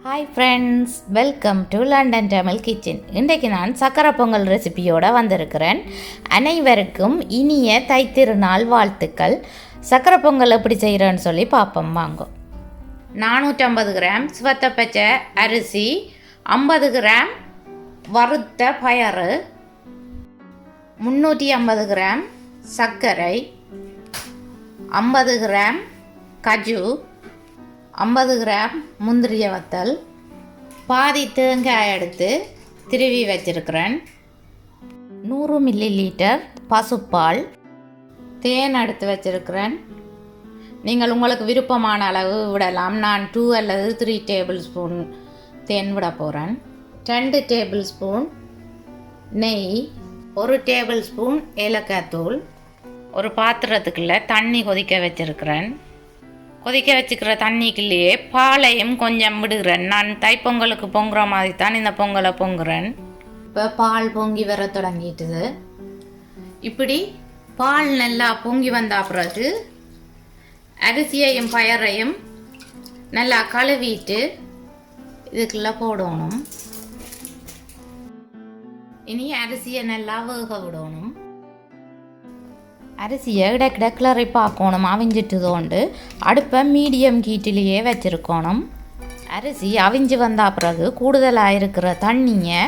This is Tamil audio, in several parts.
Hi friends, welcome to London Tamil kitchen. இன்றைக்கு நான் சக்கரை பொங்கல் ரெசிபியோடு வந்திருக்கிறேன். அனைவருக்கும் இனிய தைத்திருநாள் வாழ்த்துக்கள். சக்கரை பொங்கல் எப்படி செய்கிறேன்னு சொல்லி பார்ப்போம் வாங்க. 450 கிராம் சிவத்த பச்சை அரிசி, 50 கிராம் வறுத்த பயறு, 350 கிராம் சர்க்கரை, 50 கிராம் கஜு, 50 கிராம் முந்திரிய வத்தல், பாதி தேங்காய் எடுத்து திருவி வச்சிருக்கிறேன், 100 மில்லி லிட்டர் பசுப்பால், தேன் எடுத்து வச்சிருக்கிறேன். நீங்கள் உங்களுக்கு விருப்பமான அளவு விடலாம். நான் 2 அல்லது 3 டேபிள் ஸ்பூன் தேன் விட போகிறேன். 2 டேபிள் ஸ்பூன் நெய், 1 டேபிள் ஸ்பூன் ஏலக்காய் தூள். ஒரு பாத்திரத்துக்குள்ளே தண்ணி கொதிக்க வச்சிருக்கிறேன். கொதிக்க வச்சுக்கிற தண்ணிக்குள்ளேயே பாலையும் கொஞ்சம் விடுகிறேன். நான் தைப்பொங்கலுக்கு பொங்குற மாதிரி தான் இந்த பொங்கலை பொங்குறேன். இப்போ பால் பொங்கி வர தொடங்கிட்டுது. இப்படி பால் நல்லா பொங்கி வந்த பிறகு அரிசியையும் பயறையும் நல்லா கழுவிட்டு இதுக்குள்ளே போடணும். இனி அரிசியை நல்லா வேக விடணும். அரிசியை இடக்கிட கிளறி பார்க்கணும். அவிஞ்சிட்டுதோண்டு அடுப்பை மீடியம் ஹீட்டிலேயே வச்சுருக்கணும். அரிசி அவிஞ்சு வந்த பிறகு கூடுதலாக இருக்கிற தண்ணியை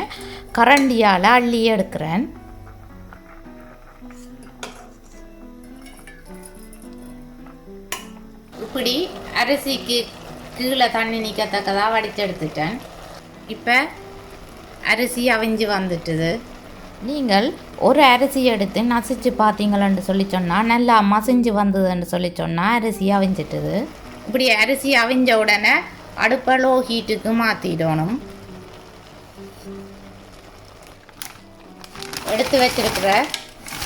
கரண்டியால் அள்ளி எடுக்கிறேன். இப்படி அரிசிக்கு கீழே தண்ணி நிற்கத்தக்கதாக வடித்து எடுத்துட்டேன். இப்போ அரிசி அவிஞ்சு வந்துட்டுது. நீங்கள் ஒரு அரிசி எடுத்து நசிச்சு பார்த்தீங்களன்னு சொல்லி சொன்னால் நல்லா மசிஞ்சு வந்ததுன்னு சொல்லி சொன்னால் அரிசி அவிஞ்சிட்டுது. இப்படி அரிசி அவிஞ்ச உடனே அடுப்பை லோ ஹீட்டுக்கு மாற்றிடணும். எடுத்து வச்சிருக்கிற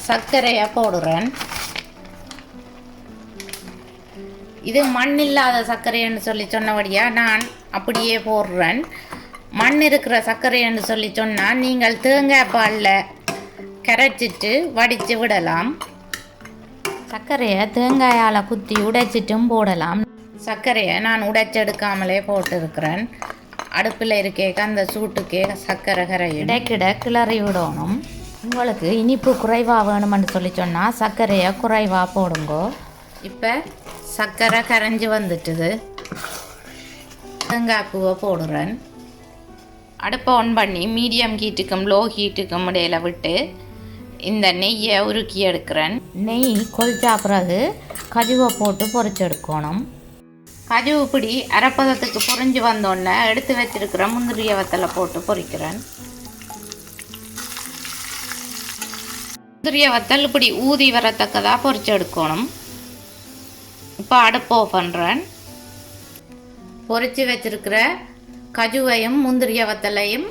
சர்க்கரையை போடுறேன். இது மண் இல்லாத சர்க்கரைன்னு சொல்லி சொன்னபடியாக நான் அப்படியே போடுறேன். மண் இருக்கிற சர்க்கரைன்னு சொல்லி சொன்னால் நீங்கள் தேங்காய் பாலில் கரைச்சிட்டு வடித்து விடலாம். சர்க்கரையை தேங்காயால் குத்தி உடைச்சிட்டும் போடலாம். சர்க்கரையை நான் உடைச்செடுக்காமலே போட்டிருக்கிறேன். அடுப்பில் இருக்கேக்க அந்த சூட்டுக்கே சர்க்கரை கரையும். இடைக்கிட கிளறி விடணும். உங்களுக்கு இனிப்பு குறைவாக வேணுமென்னு சொல்லி சொன்னால் சர்க்கரையை குறைவாக போடுங்கோ. இப்போ சர்க்கரை கரைஞ்சி வந்துட்டுது. தேங்காய் பூவை போடுறேன். அடுப்பை ஆன் பண்ணி மீடியம் ஹீட்டுக்கும் லோ ஹீட்டுக்கும் இடையில் விட்டு இந்த நெய்யை உருக்கி எடுக்கிறேன். நெய் கொதிச்சா பிறகு கஜுவை போட்டு பொரிச்சு எடுக்கணும். கஜு இப்படி அரைப்பதத்துக்கு பொரிஞ்சு வந்தோடனே எடுத்து வச்சிருக்கிற முந்திரிய வத்தலை போட்டு பொரிக்கிறேன். முந்திரிய வத்தல் இப்படி ஊதி வரத்தக்கதாக பொரிச்சு எடுக்கணும். இப்போ அடுப்பு ஆஃப் பண்ணுறேன். பொரிச்சு வச்சிருக்கிற கஜுவையும் முந்திரிய வத்தலையும்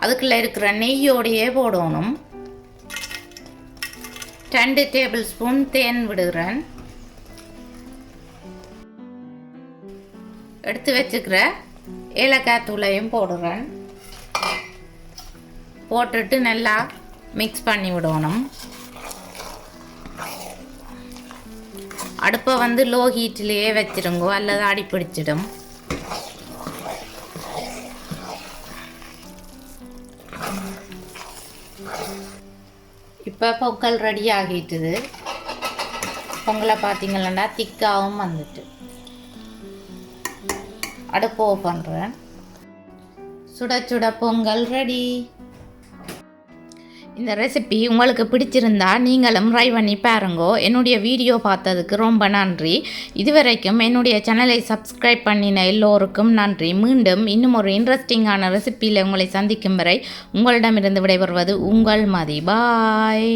அதுக்குள்ளே இருக்கிற நெய்யோடையே போடணும். 2 டேபிள் ஸ்பூன் தேன் விடுகிறேன். எடுத்து வச்சுக்கிற ஏலக்காய் தூளையும் போடுறேன். போட்டுட்டு நல்லா மிக்ஸ் பண்ணி விடணும். அடுப்பை லோ ஹீட்டிலேயே வச்சிருங்கோ, அல்லது அடி பிடிச்சிடும். இப்போ பொங்கல் ரெடி ஆகிட்டுது. பொங்கலை பார்த்தீங்கன்னா திக்காகவும் வந்துட்டு. அடுப்பு ஆஃப் பண்ணுறேன். சுட சுட பொங்கல் ரெடி. இந்த ரெசிபி உங்களுக்கு பிடிச்சிருந்தா நீங்களும் ட்ரை பண்ணி பாருங்கோ. என்னுடைய வீடியோ பார்த்ததுக்கு ரொம்ப நன்றி. இதுவரைக்கும் என்னுடைய சேனலை சப்ஸ்கிரைப் பண்ணின எல்லோருக்கும் நன்றி. மீண்டும் இன்னும் ஒரு இன்ட்ரெஸ்டிங்கான ரெசிபியில் உங்களை சந்திக்கும் வரை உங்களிடமிருந்து விடைபெறுவது உங்கள் மதி. பாய்.